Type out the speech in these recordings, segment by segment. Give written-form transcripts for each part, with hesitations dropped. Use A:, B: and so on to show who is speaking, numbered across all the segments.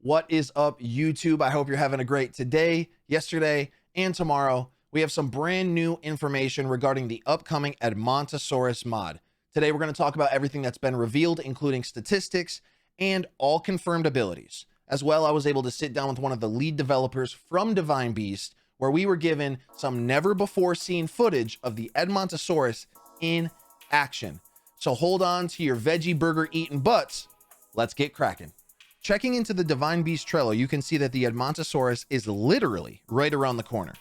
A: What is up, YouTube? I hope you're having a great today, yesterday, and tomorrow. We have some brand new information regarding the upcoming EDMONTOSAURUS mod. Today, we're going to talk about everything that's been revealed, including statistics and all confirmed abilities. As well, I was able to sit down with one of the lead developers from Divine Beast, where we were given some never before seen footage of the EDMONTOSAURUS in action. So hold on to your veggie burger eating butts. Let's get cracking. Checking into the Divine Beast Trello, you can see that the EDMONTOSAURUS is literally right around the corner.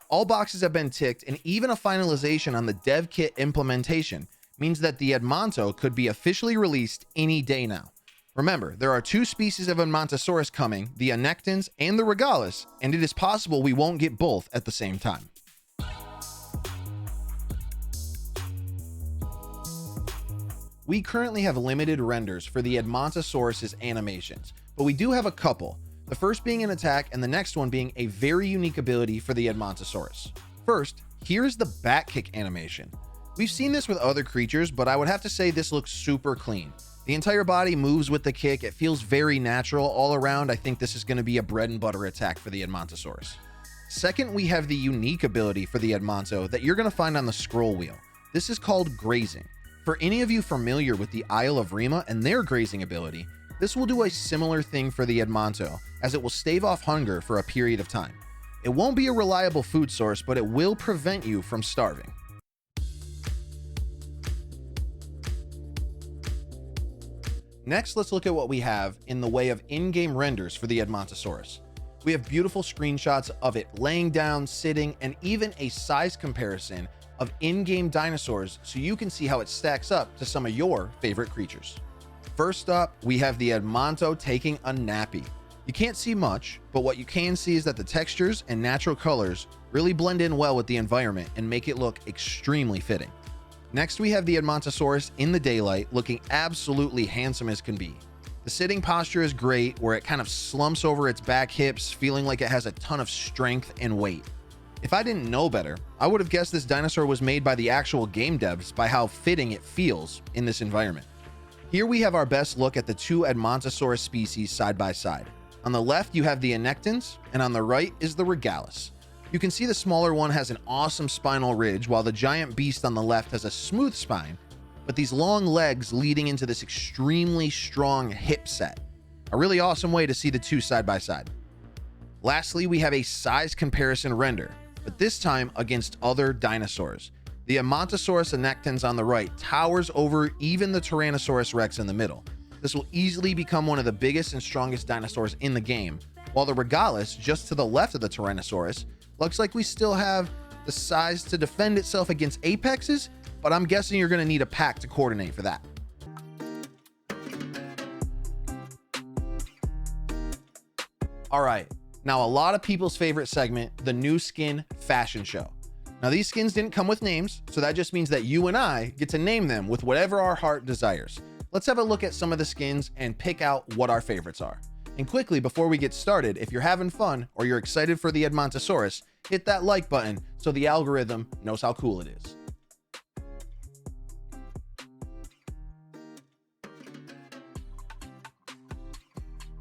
A: All boxes have been ticked, and even a finalization on the dev kit implementation means that the Edmonto could be officially released any day now. Remember, there are two species of EDMONTOSAURUS coming, the Anectons and the Regalis, and it is possible we won't get both at the same time. We currently have limited renders for the EDMONTOSAURUS's animations, but we do have a couple, the first being an attack and the next one being a very unique ability for the EDMONTOSAURUS. First, here's the back kick animation. We've seen this with other creatures, but I would have to say this looks super clean. The entire body moves with the kick, it feels very natural all around. I think this is going to be a bread and butter attack for the EDMONTOSAURUS. Second, we have the unique ability for the Edmonto that you're going to find on the scroll wheel. This is called grazing. For any of you familiar with the Isle of Rima and their grazing ability, this will do a similar thing for the Edmonto, as it will stave off hunger for a period of time. It won't be a reliable food source, but it will prevent you from starving. Next, let's look at what we have in the way of in-game renders for the EDMONTOSAURUS. We have beautiful screenshots of it laying down, sitting, and even a size comparison of in-game dinosaurs so you can see how it stacks up to some of your favorite creatures. First up, we have the Edmonto taking a nappy. You can't see much, but what you can see is that the textures and natural colors really blend in well with the environment and make it look extremely fitting. Next, we have the EDMONTOSAURUS in the daylight, looking absolutely handsome as can be. The sitting posture is great, where it kind of slumps over its back hips, feeling like it has a ton of strength and weight. If I didn't know better, I would have guessed this dinosaur was made by the actual game devs by how fitting it feels in this environment. Here we have our best look at the two EDMONTOSAURUS species side by side. On the left, you have the Anectons, and on the right is the Regalis. You can see the smaller one has an awesome spinal ridge, while the giant beast on the left has a smooth spine, but these long legs leading into this extremely strong hip set. A really awesome way to see the two side by side. Lastly, we have a size comparison render, but this time against other dinosaurs. The EDMONTOSAURUS Anectons on the right towers over even the Tyrannosaurus Rex in the middle. This will easily become one of the biggest and strongest dinosaurs in the game, while the Regalis, just to the left of the Tyrannosaurus, looks like we still have the size to defend itself against apexes, but I'm guessing you're going to need a pack to coordinate for that. All right. Now, a lot of people's favorite segment, the new skin fashion show. Now, these skins didn't come with names, so that just means that you and I get to name them with whatever our heart desires. Let's have a look at some of the skins and pick out what our favorites are. And quickly, before we get started, if you're having fun or you're excited for the EDMONTOSAURUS, hit that like button so the algorithm knows how cool it is.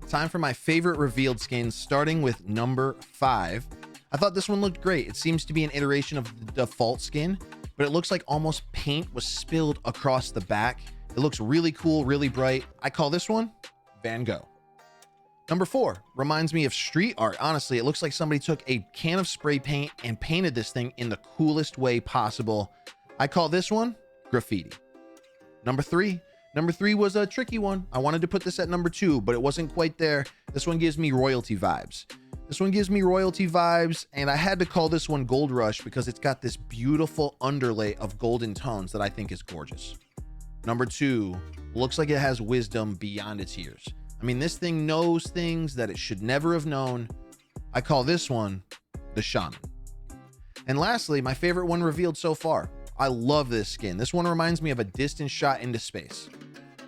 A: Time for my favorite revealed skins, starting with number 5. I thought this one looked great. It seems to be an iteration of the default skin, but it looks like almost paint was spilled across the back. It looks really cool, really bright. I call this one Van Gogh. Number 4 reminds me of street art. Honestly, it looks like somebody took a can of spray paint and painted this thing in the coolest way possible. I call this one graffiti. Number 3 was a tricky one. I wanted to put this at number 2, but it wasn't quite there. This one gives me royalty vibes. And I had to call this one Gold Rush because it's got this beautiful underlay of golden tones that I think is gorgeous. Number 2 looks like it has wisdom beyond its years. I mean, this thing knows things that it should never have known. I call this one the Shaman. And lastly, my favorite one revealed so far. I love this skin. This one reminds me of a distant shot into space.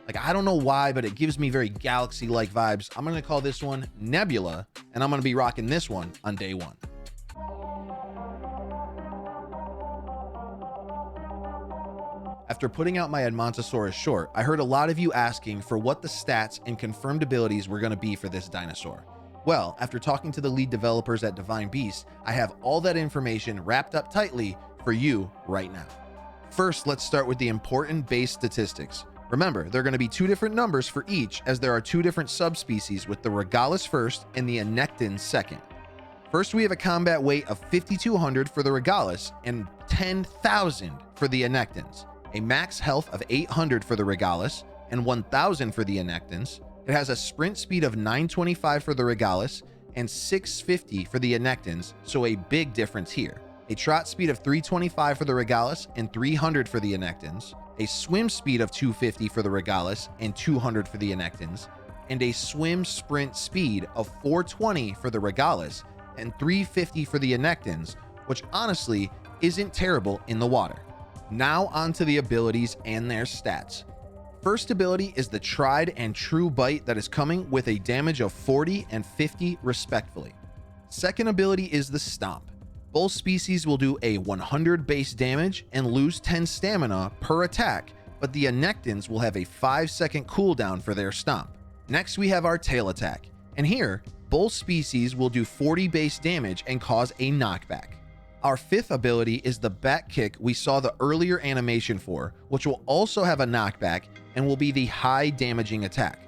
A: Like, I don't know why, but it gives me very galaxy-like vibes. I'm going to call this one Nebula, and I'm going to be rocking this one on day 1. At After putting out my Edmontosaurus short, I heard a lot of you asking for what the stats and confirmed abilities were going to be for this dinosaur. Well, after talking to the lead developers at Divine Beast, I have all that information wrapped up tightly for you right now. First, let's start with the important base statistics. Remember, there are going to be two different numbers for each, as there are two different subspecies, with the Regalis first and the Anectens second. First, we have a combat weight of 5,200 for the Regalis and 10,000 for the Anectens. A max health of 800 for the Regalis and 1,000 for the Anectens. It has a sprint speed of 925 for the Regalis and 650 for the Anectens, so a big difference here. A trot speed of 325 for the Regalis and 300 for the Anectens. A swim speed of 250 for the Regalis and 200 for the Anectens. And a swim sprint speed of 420 for the Regalis and 350 for the Anectens, which honestly isn't terrible in the water. Now on to the abilities and their stats. First ability is the tried and true bite that is coming with a damage of 40 and 50 respectively. Second ability is the stomp. Both species will do a 100 base damage and lose 10 stamina per attack, but the Anectens will have a 5-second cooldown for their stomp. Next we have our tail attack, and here both species will do 40 base damage and cause a knockback. Our fifth ability is the back kick we saw the earlier animation for, which will also have a knockback and will be the high damaging attack.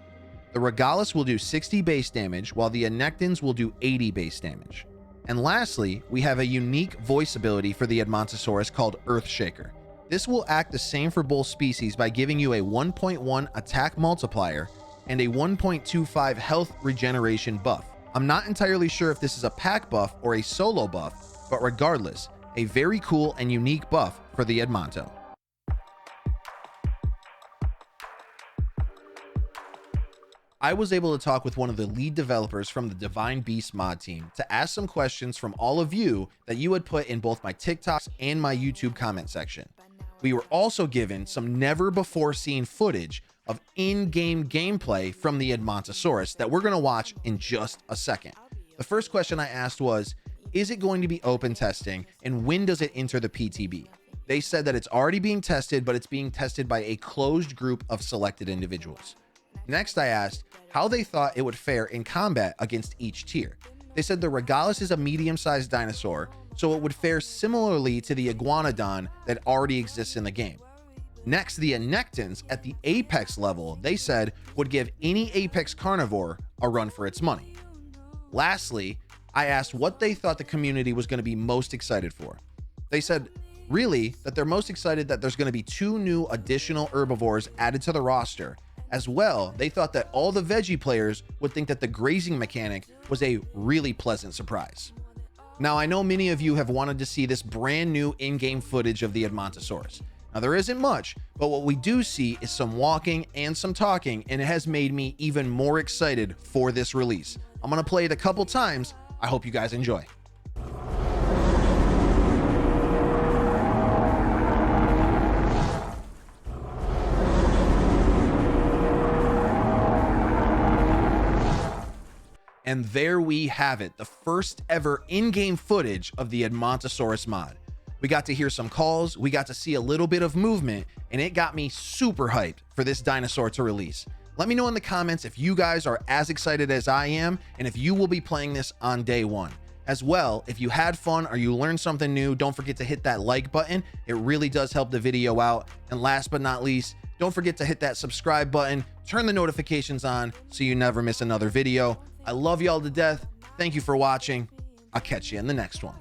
A: The Regalis will do 60 base damage, while the Anectens will do 80 base damage. And lastly, we have a unique voice ability for the Edmontosaurus called Earthshaker. This will act the same for both species by giving you a 1.1 attack multiplier and a 1.25 health regeneration buff. I'm not entirely sure if this is a pack buff or a solo buff, but regardless, a very cool and unique buff for the Edmonto. I was able to talk with one of the lead developers from the Divine Beast mod team to ask some questions from all of you that you had put in both my TikToks and my YouTube comment section. We were also given some never before seen footage of in-game gameplay from the Edmontosaurus that we're going to watch in just a second. The first question I asked was, is it going to be open testing, and when does it enter the PTB? They said that it's already being tested, but it's being tested by a closed group of selected individuals. Next, I asked how they thought it would fare in combat against each tier. They said the Regalis is a medium-sized dinosaur, so it would fare similarly to the Iguanodon that already exists in the game. Next, the Anectens at the apex level, they said, would give any apex carnivore a run for its money. Lastly, I asked what they thought the community was going to be most excited for. They said, really, that they're most excited that there's going to be 2 new additional herbivores added to the roster. As well, they thought that all the veggie players would think that the grazing mechanic was a really pleasant surprise. Now, I know many of you have wanted to see this brand new in-game footage of the Edmontosaurus. Now, there isn't much, but what we do see is some walking and some talking, and it has made me even more excited for this release. I'm going to play it a couple times. I hope you guys enjoy. And there we have it, the first ever in-game footage of the Edmontosaurus mod. We got to hear some calls, we got to see a little bit of movement, and it got me super hyped for this dinosaur to release. Let me know in the comments if you guys are as excited as I am, and if you will be playing this on day one. As well, if you had fun or you learned something new, don't forget to hit that like button. It really does help the video out. And last but not least, don't forget to hit that subscribe button, turn the notifications on so you never miss another video. I love y'all to death. Thank you for watching. I'll catch you in the next one.